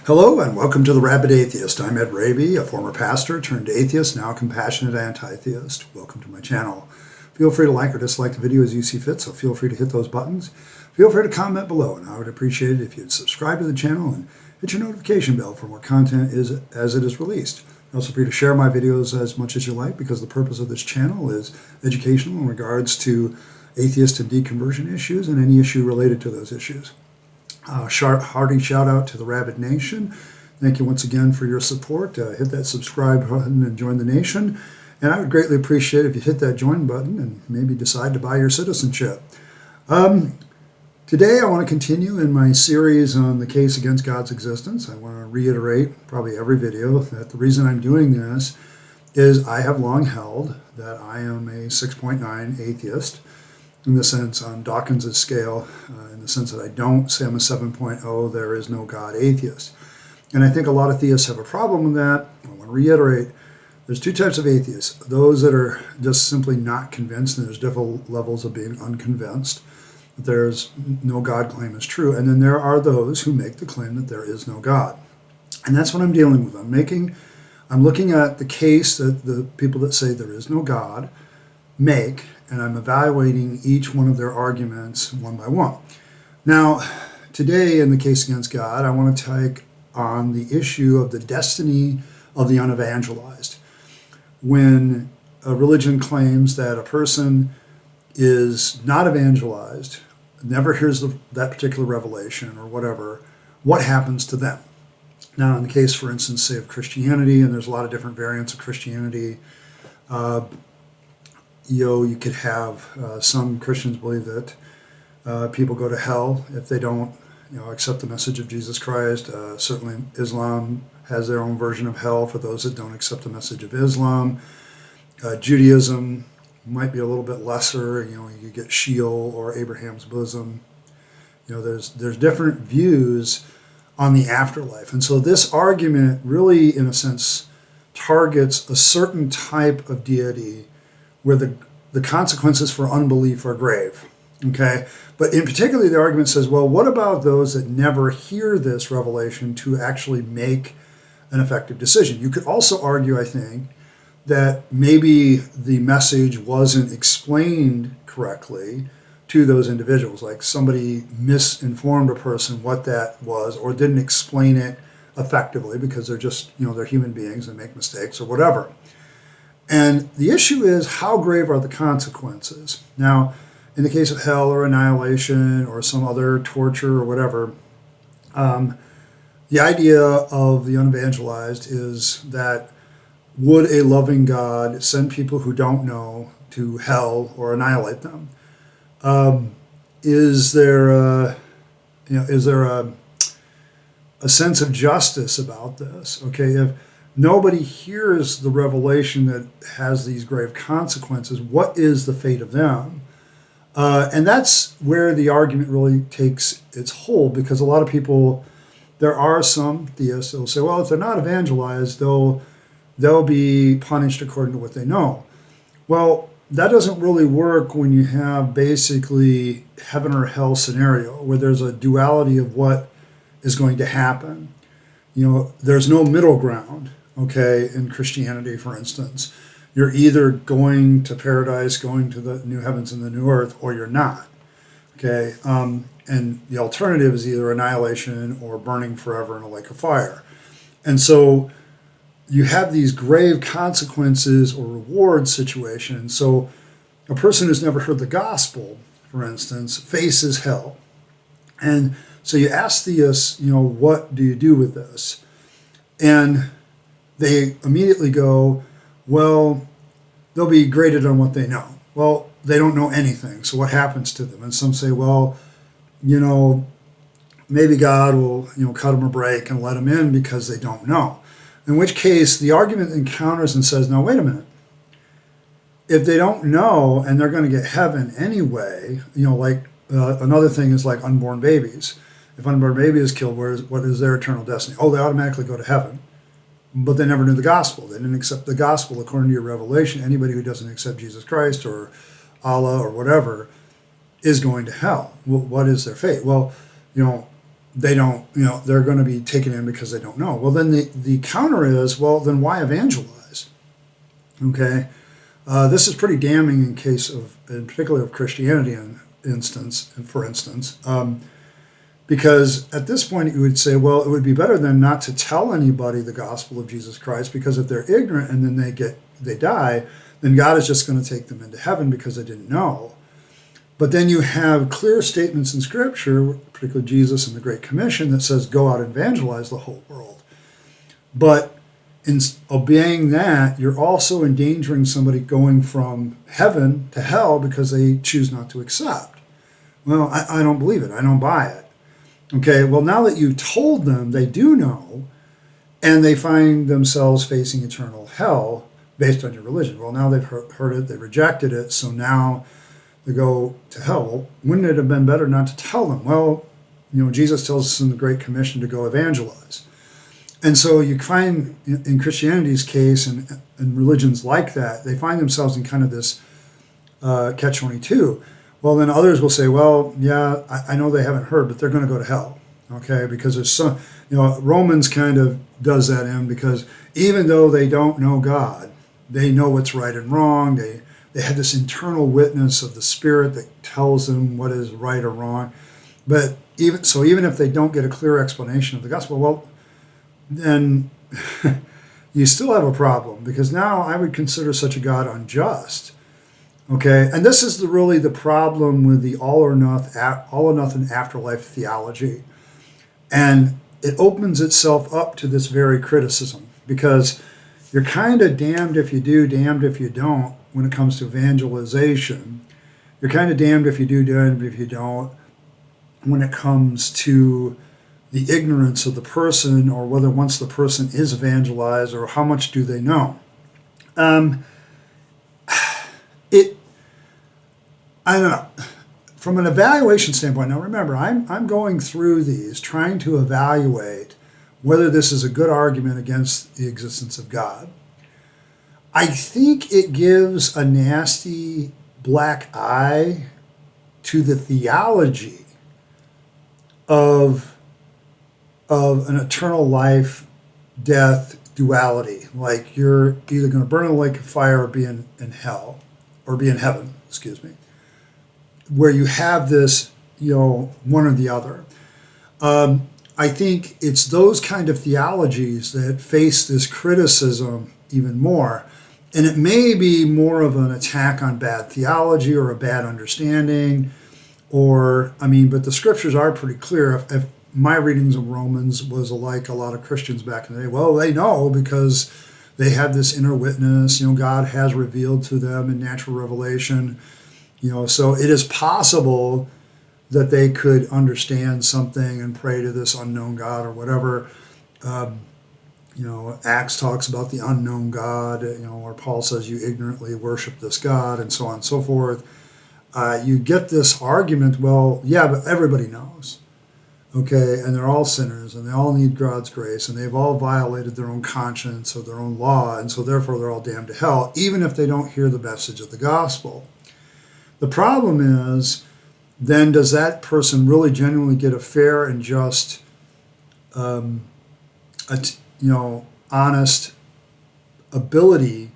Hello and welcome to the Rabyd Atheist. I'm Rabyd, a former pastor turned atheist, now a compassionate anti-theist. Welcome to my channel. Feel free to like or dislike the video as you see fit, so feel free to hit those buttons. Feel free to comment below, and I would appreciate it if you'd subscribe to the channel and hit your notification bell for more content as it is released. Also free to share my videos as much as you like, because the purpose of this channel is educational in regards to atheist and deconversion issues and any issue related to those issues. Hearty shout out to the Rabyd Nation. Thank you once again for your support. Hit that subscribe button and join the nation. And I would greatly appreciate if you hit that join button and maybe decide to buy your citizenship. Today I want to continue in my series on the case against God's existence. I want to reiterate, probably every video, that the reason I'm doing this is I have long held that I am a 6.9 atheist, in the sense on Dawkins' scale, in the sense that I don't say I'm a 7.0, there is no God atheist. And I think a lot of theists have a problem with that. I want to reiterate, there's two types of atheists. Those that are just simply not convinced, and there's different levels of being unconvinced, that there's no God claim is true. And then there are those who make the claim that there is no God. And that's what I'm dealing with. I'm looking at the case that the people that say there is no God make, and I'm evaluating each one of their arguments one by one. Now, today in the case against God, I want to take on the issue of the destiny of the unevangelized. When a religion claims that a person is not evangelized, never hears that particular revelation or whatever, what happens to them? Now, in the case, for instance, say of Christianity, and there's a lot of different variants of Christianity, you could have some Christians believe that people go to hell if they don't accept the message of Jesus Christ. Certainly Islam has their own version of hell for those that don't accept the message of Islam. Judaism might be a little bit lesser. You get Sheol or Abraham's bosom. There's different views on the afterlife. And so this argument really, in a sense, targets a certain type of deity where the consequences for unbelief are grave, okay? But in particular, the argument says, well, what about those that never hear this revelation to actually make an effective decision? You could also argue, I think, that maybe the message wasn't explained correctly to those individuals, like somebody misinformed a person what that was or didn't explain it effectively because they're just, they're human beings and make mistakes or whatever. And the issue is, how grave are the consequences? Now, in the case of hell or annihilation or some other torture or whatever, the idea of the unevangelized is that would a loving God send people who don't know to hell or annihilate them? Is there a sense of justice about this? Okay, if nobody hears the revelation that has these grave consequences, what is the fate of them? And that's where the argument really takes its hold, because a lot of people, there are some theists that will say, well, if they're not evangelized, they'll be punished according to what they know. Well, that doesn't really work when you have basically heaven or hell scenario, where there's a duality of what is going to happen. There's no middle ground. Okay, in Christianity, for instance, you're either going to paradise, going to the new heavens and the new earth, or you're not. Okay, and the alternative is either annihilation or burning forever in a lake of fire. And so you have these grave consequences or reward situations. So a person who's never heard the gospel, for instance, faces hell. And so you ask theists, what do you do with this? And they immediately go, well, they'll be graded on what they know. Well, they don't know anything, so what happens to them? And some say, well, maybe God will, cut them a break and let them in because they don't know. In which case, the argument encounters and says, no, wait a minute. If they don't know and they're going to get heaven anyway, another thing is like unborn babies. If an unborn baby is killed, what is their eternal destiny? Oh, they automatically go to heaven. But they never knew the gospel. They didn't accept the gospel according to your revelation. Anybody who doesn't accept Jesus Christ or Allah or whatever is going to hell. What is their fate? Well, they don't, they're going to be taken in because they don't know. Well, then the counter is, well, then why evangelize? Okay, this is pretty damning in particular of Christianity for instance, because at this point you would say, well, it would be better then not to tell anybody the gospel of Jesus Christ, because if they're ignorant and then they die, then God is just going to take them into heaven because they didn't know. But then you have clear statements in Scripture, particularly Jesus and the Great Commission, that says, go out and evangelize the whole world. But in obeying that, you're also endangering somebody going from heaven to hell because they choose not to accept. Well, I don't believe it. I don't buy it. Okay, well, now that you told them they do know, and they find themselves facing eternal hell based on your religion. Well, now they've heard it, they rejected it, so now they go to hell. Well, wouldn't it have been better not to tell them? Well, Jesus tells us in the Great Commission to go evangelize. And so you find in Christianity's case and religions like that, they find themselves in kind of this catch-22. Well, then others will say, well, yeah, I know they haven't heard, but they're going to go to hell, okay? Because there's some, Romans kind of does that in, because even though they don't know God, they know what's right and wrong. They have this internal witness of the Spirit that tells them what is right or wrong. But even if they don't get a clear explanation of the gospel, well, then you still have a problem, because now I would consider such a God unjust. Okay, and this is really the problem with the all or nothing afterlife theology, and it opens itself up to this very criticism, because you're kind of damned if you do, damned if you don't when it comes to evangelization. You're kind of damned if you do, damned if you don't when it comes to the ignorance of the person, or whether once the person is evangelized, or how much do they know. I don't know. From an evaluation standpoint, now remember, I'm going through these, trying to evaluate whether this is a good argument against the existence of God. I think it gives a nasty black eye to the theology of an eternal life, death, duality. Like you're either going to burn in the lake of fire or be in hell, or be in heaven, excuse me, where you have this, one or the other. I think it's those kind of theologies that face this criticism even more. And it may be more of an attack on bad theology or a bad understanding, but the scriptures are pretty clear. If my readings of Romans was like a lot of Christians back in the day, well, they know because they have this inner witness, God has revealed to them in natural revelation. So it is possible that they could understand something and pray to this unknown God or whatever. Acts talks about the unknown God, where Paul says you ignorantly worship this God, and so on and so forth. You get this argument, well, yeah, but everybody knows. Okay, and they're all sinners, and they all need God's grace, and they've all violated their own conscience or their own law, and so therefore they're all damned to hell, even if they don't hear the message of the gospel. The problem is, then does that person really genuinely get a fair and just, honest ability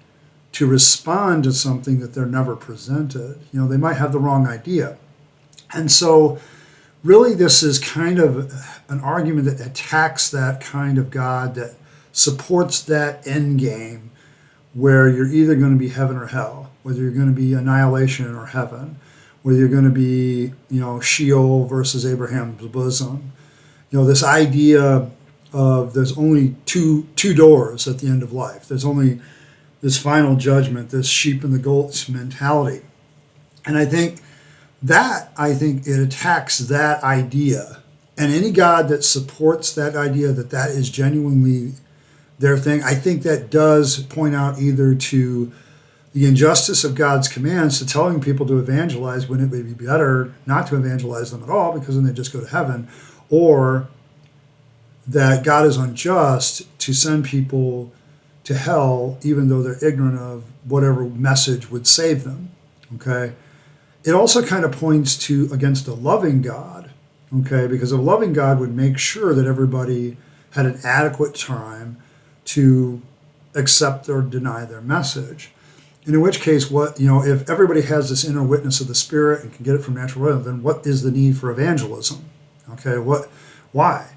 to respond to something that they're never presented? They might have the wrong idea. And so really this is kind of an argument that attacks that kind of God, that supports that end game where you're either going to be heaven or hell, whether you're going to be annihilation or heaven, whether you're going to be, Sheol versus Abraham's bosom. This idea of there's only two doors at the end of life. There's only this final judgment, this sheep and the goats mentality. And I think it attacks that idea. And any God that supports that idea, that is genuinely their thing, I think that does point out either to the injustice of God's commands to telling people to evangelize when it would be better not to evangelize them at all, because then they just go to heaven, or that God is unjust to send people to hell even though they're ignorant of whatever message would save them. Okay? It also kind of points to against a loving God Okay, because a loving God would make sure that everybody had an adequate time to accept or deny their message. And in which case, if everybody has this inner witness of the Spirit and can get it from natural rhythm, then what is the need for evangelism? Okay, why?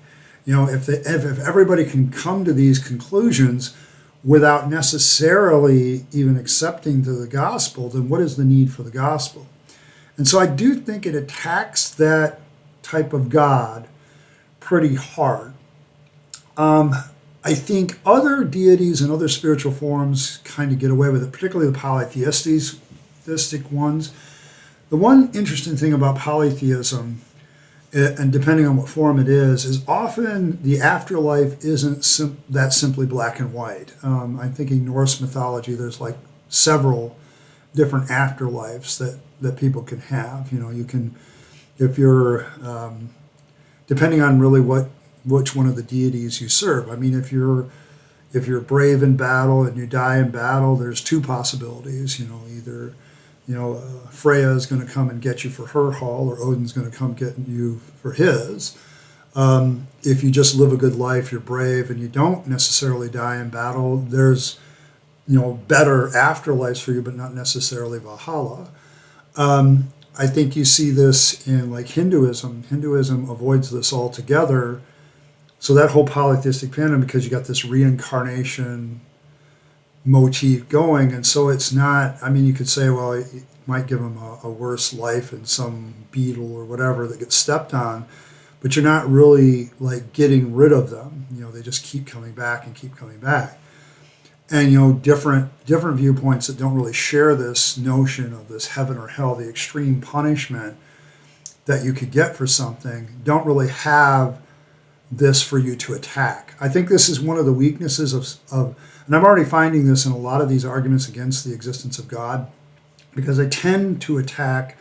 If everybody can come to these conclusions without necessarily even accepting to the gospel, then what is the need for the gospel? And so I do think it attacks that type of God pretty hard. I think other deities and other spiritual forms kind of get away with it, particularly the polytheistic ones. The one interesting thing about polytheism, and depending on what form it is often the afterlife isn't that simply black and white. I'm thinking Norse mythology, there's like several different afterlives that people can have. You can, if you're, depending on really which one of the deities you serve. I mean, if you're brave in battle and you die in battle, there's two possibilities. Either Freya is going to come and get you for her hall, or Odin's going to come get you for his. If you just live a good life, you're brave, and you don't necessarily die in battle, there's better afterlives for you, but not necessarily Valhalla. I think you see this in like Hinduism. Hinduism avoids this altogether. So that whole polytheistic pantheon, because you got this reincarnation motif going, and so it's not, I mean, you could say, well, it might give them a worse life in some beetle or whatever that gets stepped on, but you're not really like getting rid of them. They just keep coming back and keep coming back. And different viewpoints that don't really share this notion of this heaven or hell, the extreme punishment that you could get for something, don't really have this for you to attack. I think this is one of the weaknesses of and I'm already finding this in a lot of these arguments against the existence of God, because they tend to attack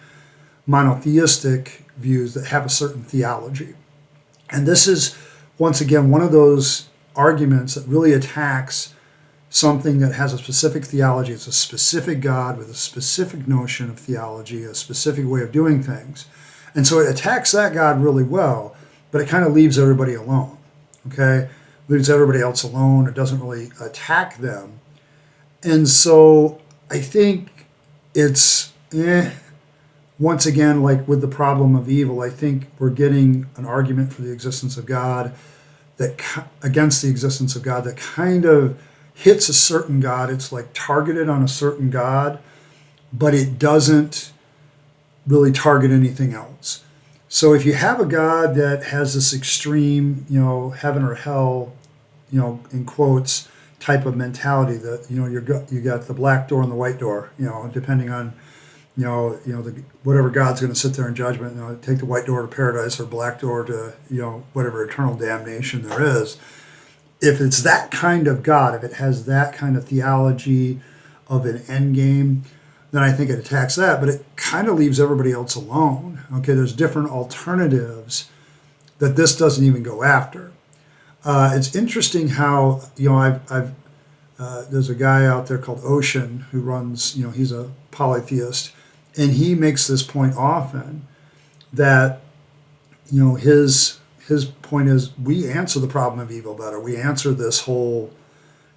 monotheistic views that have a certain theology. And this is, once again, one of those arguments that really attacks something that has a specific theology. It's a specific God with a specific notion of theology, a specific way of doing things. And so it attacks that God really well, but it kind of leaves everybody alone, okay? Leaves everybody else alone. It doesn't really attack them. And so I think it's, once again, like with the problem of evil, I think we're getting an argument for the existence of God against the existence of God that kind of hits a certain God. It's like targeted on a certain God, but it doesn't really target anything else. So if you have a God that has this extreme, heaven or hell, in quotes, type of mentality that, you got the black door and the white door, depending on, whatever God's going to sit there in judgment, take the white door to paradise or black door to, whatever eternal damnation there is. If it's that kind of God, if it has that kind of theology of an end game, then I think it attacks that, but it kind of leaves everybody else alone. Okay, there's different alternatives that this doesn't even go after. It's interesting how, there's a guy out there called Ocean who runs, he's a polytheist, and he makes this point often that, his point is we answer the problem of evil better. We answer this whole,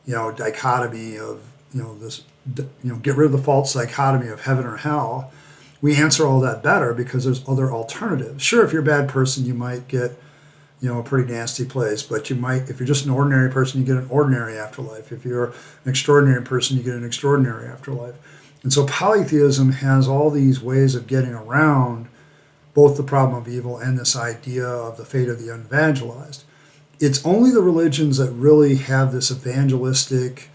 dichotomy of, this, get rid of the false dichotomy of heaven or hell. We answer all that better because there's other alternatives. Sure, if you're a bad person, you might get, a pretty nasty place, but you might, if you're just an ordinary person, you get an ordinary afterlife. If you're an extraordinary person, you get an extraordinary afterlife. And so polytheism has all these ways of getting around both the problem of evil and this idea of the fate of the unevangelized. It's only the religions that really have this evangelistic,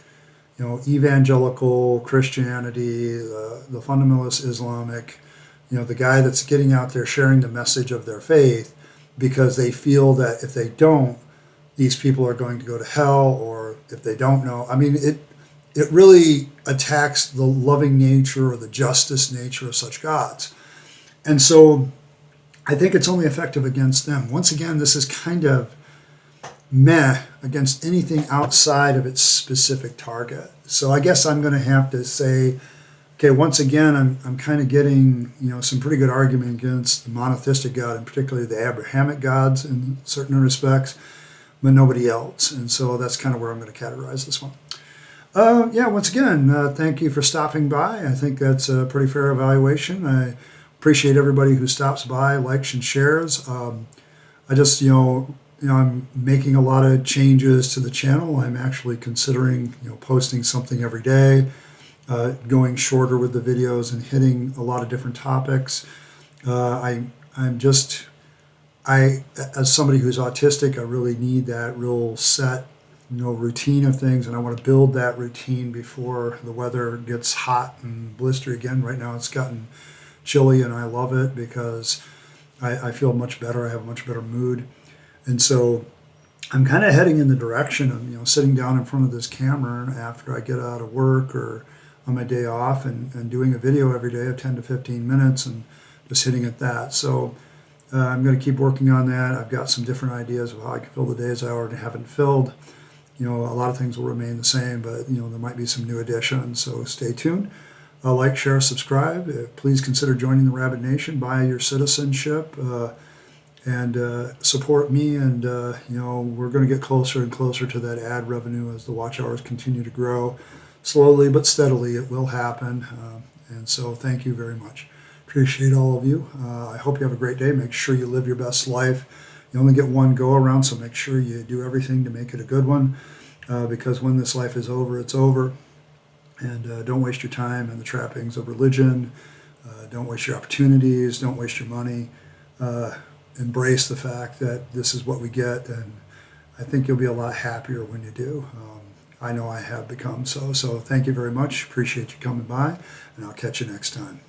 evangelical Christianity, the fundamentalist Islamic, the guy that's getting out there sharing the message of their faith, because they feel that if they don't, these people are going to go to hell, or if they don't know. I mean, it really attacks the loving nature or the justice nature of such gods. And so I think it's only effective against them. Once again, this is kind of meh against anything outside of its specific target. So I guess I'm going to have to say Okay, once again, I'm kind of getting, some pretty good argument against the monotheistic God, and particularly the Abrahamic gods in certain respects, but nobody else. And so that's kind of where I'm going to categorize this one. Yeah, once again, thank you for stopping by. I think that's a pretty fair evaluation. I appreciate everybody who stops by, likes, and shares. I just, I'm making a lot of changes to the channel. I'm actually considering, posting something every day, going shorter with the videos and hitting a lot of different topics. As somebody who's autistic, I really need that real set, routine of things, and I want to build that routine before the weather gets hot and blistery again. Right now it's gotten chilly, and I love it because I feel much better. I have a much better mood. And so I'm kind of heading in the direction of, sitting down in front of this camera after I get out of work or on my day off and doing a video every day of 10 to 15 minutes and just hitting at that. So I'm going to keep working on that. I've got some different ideas of how I can fill the days I already haven't filled. A lot of things will remain the same, but, there might be some new additions. So stay tuned. Like, share, subscribe. Please consider joining the Rabyd Nation, buy your citizenship, and support me. And, we're going to get closer and closer to that ad revenue as the watch hours continue to grow. Slowly but steadily, it will happen. And so thank you very much. Appreciate all of you. I hope you have a great day. Make sure you live your best life. You only get one go around, so make sure you do everything to make it a good one, because when this life is over, it's over. And don't waste your time in the trappings of religion. Don't waste your opportunities. Don't waste your money. Embrace the fact that this is what we get, and I think you'll be a lot happier when you do. I know I have become so. So thank you very much. Appreciate you coming by, and I'll catch you next time.